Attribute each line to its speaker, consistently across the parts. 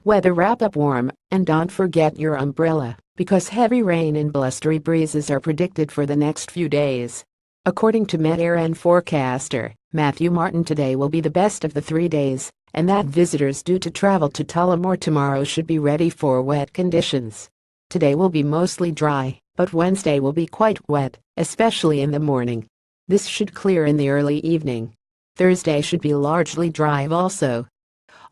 Speaker 1: Weather wrap up warm, and don't forget your umbrella, because heavy rain and blustery breezes are predicted for the next few days. According to Met-Air forecaster Matthew Martin, today will be the best of the 3 days, and that visitors due to travel to Tullamore tomorrow should be ready for wet conditions. Today will be mostly dry, but Wednesday will be quite wet, especially in the morning. This should clear in the early evening. Thursday should be largely dry also.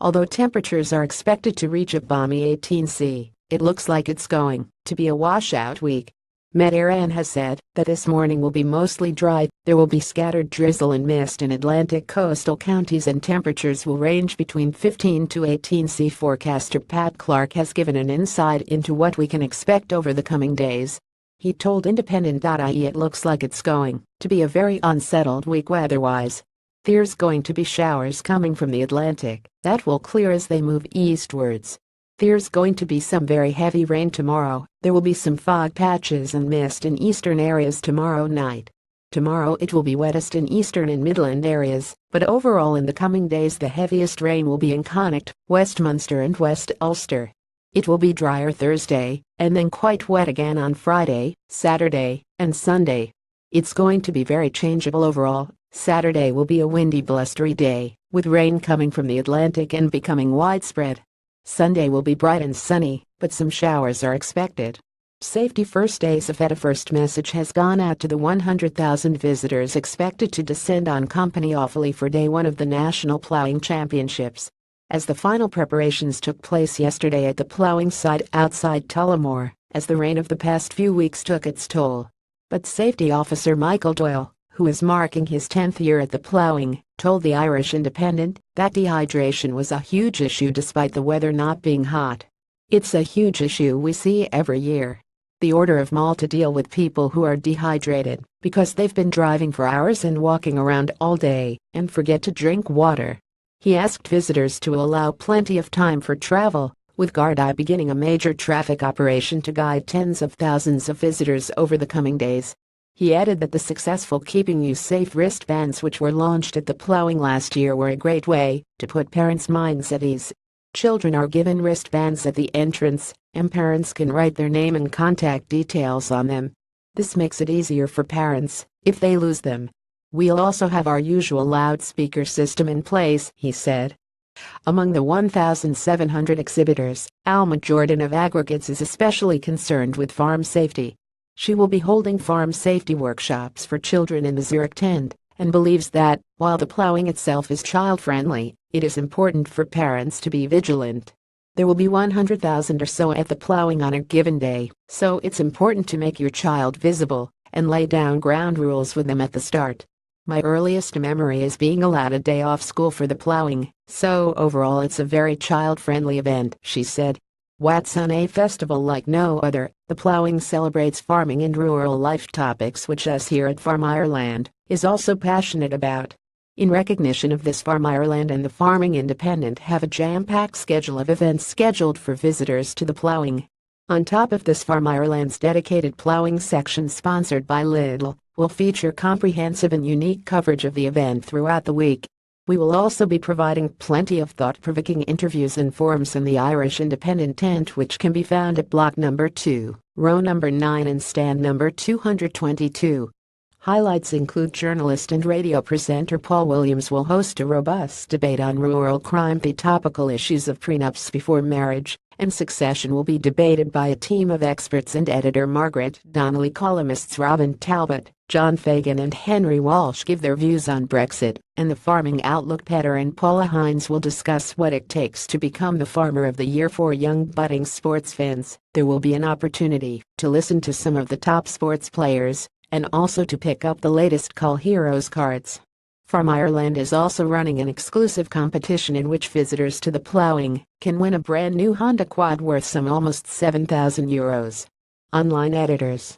Speaker 1: Although temperatures are expected to reach a balmy 18°C, it looks like it's going to be a washout week. Met-Air has said that this morning will be mostly dry. There will be scattered drizzle and mist in Atlantic coastal counties, and temperatures will range between 15 to 18°C. Forecaster Pat Clark has given an insight into what we can expect over the coming days. He told independent.ie it looks like it's going to be a very unsettled week weather-wise. There's going to be showers coming from the Atlantic that will clear as they move eastwards. There's going to be some very heavy rain tomorrow. There will be some fog patches and mist in eastern areas tomorrow night. Tomorrow it will be wettest in eastern and Midland areas, but overall in the coming days the heaviest rain will be in Connacht, West Munster and West Ulster. It will be drier Thursday, and then quite wet again on Friday, Saturday, and Sunday. It's going to be very changeable overall. Saturday will be a windy, blustery day, with rain coming from the Atlantic and becoming widespread. Sunday will be bright and sunny, but some showers are expected. Safety First ASAFETA first message has gone out to the 100,000 visitors expected to descend on Company Offaly for day one of the National Ploughing Championships. As the final preparations took place yesterday at the ploughing site outside Tullamore, as the rain of the past few weeks took its toll. But Safety Officer Michael Doyle, who is marking his 10th year at the ploughing, told the Irish Independent that dehydration was a huge issue despite the weather not being hot. It's a huge issue we see every year. The Order of Malta deal with people who are dehydrated because they've been driving for hours and walking around all day and forget to drink water. He asked visitors to allow plenty of time for travel, with Gardaí beginning a major traffic operation to guide tens of thousands of visitors over the coming days. He added that the successful Keeping You Safe wristbands, which were launched at the ploughing last year, were a great way to put parents' minds at ease. Children are given wristbands at the entrance, and parents can write their name and contact details on them. This makes it easier for parents if they lose them. We'll also have our usual loudspeaker system in place, he said. Among the 1,700 exhibitors, Alma Jordan of Aggregates is especially concerned with farm safety. She will be holding farm safety workshops for children in the Zurich tent, and believes that, while the ploughing itself is child-friendly, it is important for parents to be vigilant. There will be 100,000 or so at the ploughing on a given day, so it's important to make your child visible and lay down ground rules with them at the start. My earliest memory is being allowed a day off school for the ploughing, so overall it's a very child-friendly event, she said. Watson, a festival like no other, the ploughing celebrates farming and rural life topics which us here at Farm Ireland is also passionate about. In recognition of this, Farm Ireland and the Farming Independent have a jam-packed schedule of events scheduled for visitors to the ploughing. On top of this, Farm Ireland's dedicated ploughing section, sponsored by Lidl, will feature comprehensive and unique coverage of the event throughout the week. We will also be providing plenty of thought-provoking interviews and forums in the Irish Independent tent, which can be found at block number 2, row number 9 and stand number 222. Highlights include journalist and radio presenter Paul Williams will host a robust debate on rural crime. The topical issues of prenups before marriage and succession will be debated by a team of experts, and editor Margaret Donnelly, columnists Robin Talbot, John Fagan and Henry Walsh give their views on Brexit, and the Farming Outlook. Peter and Paula Hines will discuss what it takes to become the Farmer of the Year for young budding sports fans. There will be an opportunity to listen to some of the top sports players, and also to pick up the latest Call Heroes cards. Farm Ireland is also running an exclusive competition in which visitors to the ploughing can win a brand new Honda Quad worth some almost €7,000. Online editors